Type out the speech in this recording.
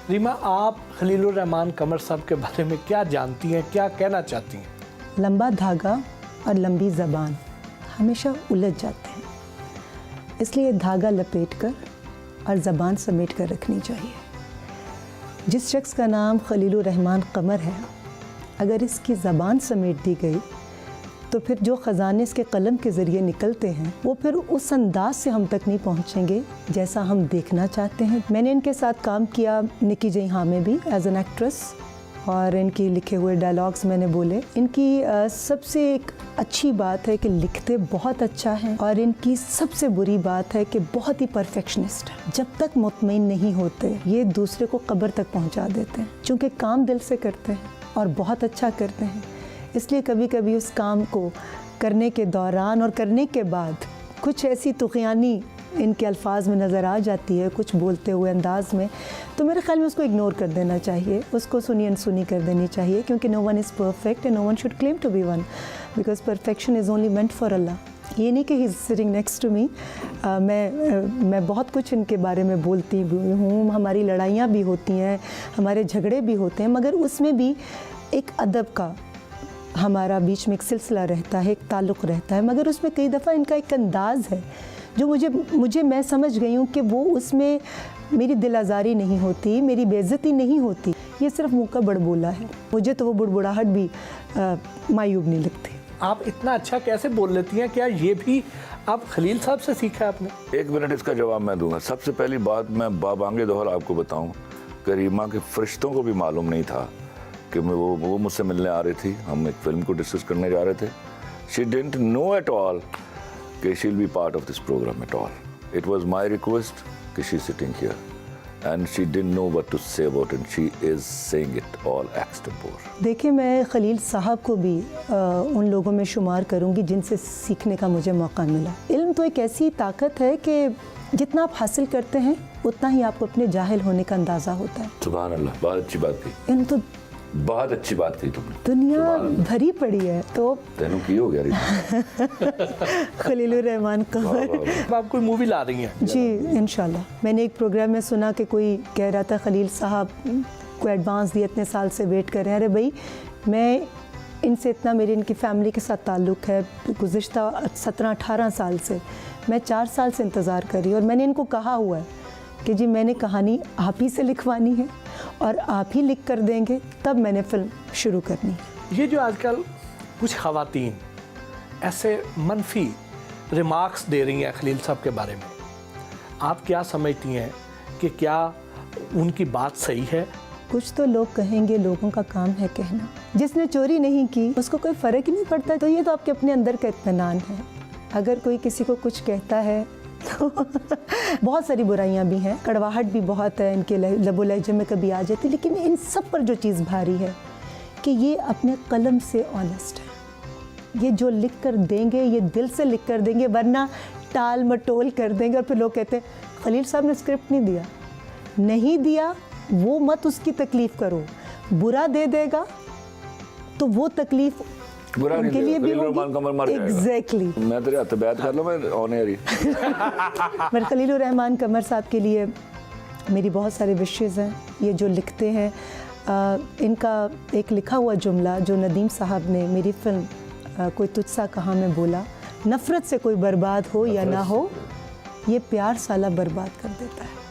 रीमा, आप खलीलुर रहमान कमर साहब के बारे में क्या जानती हैं, क्या कहना चाहती हैं? लंबा धागा और लंबी ज़बान हमेशा उलझ जाते हैं, इसलिए धागा लपेटकर और ज़बान समेट कर रखनी चाहिए। जिस शख्स का नाम खलीलुर रहमान कमर है, अगर इसकी ज़बान समेट दी गई तो फिर जो ख़जाने इसके कलम के ज़रिए निकलते हैं वो फिर उस अंदाज से हम तक नहीं पहुंचेंगे जैसा हम देखना चाहते हैं। मैंने इनके साथ काम किया निकी जई हाँ में भी एज एन एक्ट्रेस, और इनकी लिखे हुए डायलॉग्स मैंने बोले। इनकी सबसे एक अच्छी बात है कि लिखते बहुत अच्छा है, और इनकी सबसे बुरी बात है कि बहुत ही परफेक्शनिस्ट है। जब तक मुतमईन नहीं होते ये दूसरे को कब्र तक पहुंचा देते हैं, क्योंकि काम दिल से करते हैं और बहुत अच्छा करते हैं। इसलिए कभी कभी उस काम को करने के दौरान और करने के बाद कुछ ऐसी तुग़यानी इनके अल्फाज में नज़र आ जाती है, कुछ बोलते हुए अंदाज में, तो मेरे ख्याल में उसको इग्नोर कर देना चाहिए, उसको सुनी अनसुनी कर देनी चाहिए, क्योंकि no one is perfect and no one should claim to be one, because perfection is only meant for Allah. ये नहीं कि he is sitting next to me. मैं बहुत कुछ इनके बारे में बोलती हूँ, हमारी लड़ाइयाँ भी होती हैं, हमारे झगड़े भी होते हैं, मगर उसमें भी एक अदब का हमारा बीच में एक सिलसिला रहता है, एक ताल्लुक़ रहता है। मगर उसमें कई दफ़ा इनका एक अंदाज़ है जो मुझे मैं समझ गई हूँ कि वो उसमें मेरी दिल आज़ारी नहीं होती, मेरी बेइज्जती नहीं होती, ये सिर्फ मुँह का बड़बोला है। मुझे तो वो बुड़बुड़ाहट भी मायूब नहीं लगती। आप इतना अच्छा कैसे बोल लेती हैं? क्या ये भी आप खलील साहब से सीखा है आपने? 1 मिनट इसका जवाब मैं दूंगा। सबसे पहली बात मैं बाबांगे दोहर आपको बताऊं कि रीमा के फरिश्तों को भी मालूम नहीं था कि वो मुझसे मिलने आ रही थी, हम एक फिल्म को डिस्कस करने जा रहे थे। She didn't know at all कि she will be part of this program at all. It was my request कि she sitting here and she didn't know what to say about it, she is saying it all extempore. देखिए, मैं खलील साहब को भी उन लोगों में शुमार करूंगी जिनसे सीखने का मुझे मौका मिला। इल्म तो एक ऐसी ताकत है कि जितना आप हासिल करते हैं उतना ही आपको अपने जाहिल होने का अंदाज़ा होता है। सुभान अल्लाह, बहुत अच्छी बात की। इल्म तो बहुत अच्छी बात की तुमने। दुनिया भरी पड़ी है तो तेनू की हो गया खलीलुर रहमान कमर। आप कोई मूवी ला रही हैं? जी इंशाल्लाह। मैंने एक प्रोग्राम में सुना कि कोई कह रहा था खलील साहब को एडवांस दिए, इतने साल से वेट कर रहे हैं। अरे भाई, मैं इनसे इतना, मेरी इनकी फैमिली के साथ ताल्लुक़ है गुज़िश्ता 17-18 साल से। मैं 4 साल से इंतज़ार कर रही हूँ, और मैंने इनको कहा हुआ है कि जी मैंने कहानी आप ही से लिखवानी है और आप ही लिख कर देंगे, तब मैंने फिल्म शुरू करनी है। ये जो आजकल कुछ ख़वातीन ऐसे मनफी रिमार्क्स दे रही हैं खलील साहब के बारे में, आप क्या समझती हैं कि क्या उनकी बात सही है? कुछ तो लोग कहेंगे, लोगों का काम है कहना। जिसने चोरी नहीं की उसको कोई फ़र्क ही नहीं पड़ता, तो ये तो आपके अपने अंदर का इत्मीनान है। अगर कोई किसी को कुछ कहता है तो बहुत सारी बुराइयां भी हैं, कड़वाहट भी बहुत है, इनके लबो लहजे में कभी आ जाती, लेकिन इन सब पर जो चीज़ भारी है कि ये अपने कलम से ऑनेस्ट है। ये जो लिख कर देंगे ये दिल से लिख कर देंगे, वरना टाल मटोल कर देंगे। और फिर लोग कहते हैं खलील साहब ने स्क्रिप्ट नहीं दिया, वो मत उसकी तकलीफ़ करो। बुरा दे देगा तो वो तकलीफ़ उनके लिए भी होगी। एग्जैक्टली। मैं तेरे हाथ बैठ कर लो, मैं ऑन एयर ही। पर खलीलुर रहमान कमर साहब के लिए मेरी बहुत सारे विशेज़ हैं। ये जो लिखते हैं, इनका एक लिखा हुआ जुमला जो नदीम साहब ने मेरी फिल्म कोई तुझसा कहाँ में बोला, नफ़रत से कोई बर्बाद हो या ना हो, ये प्यार साला बर्बाद कर देता है।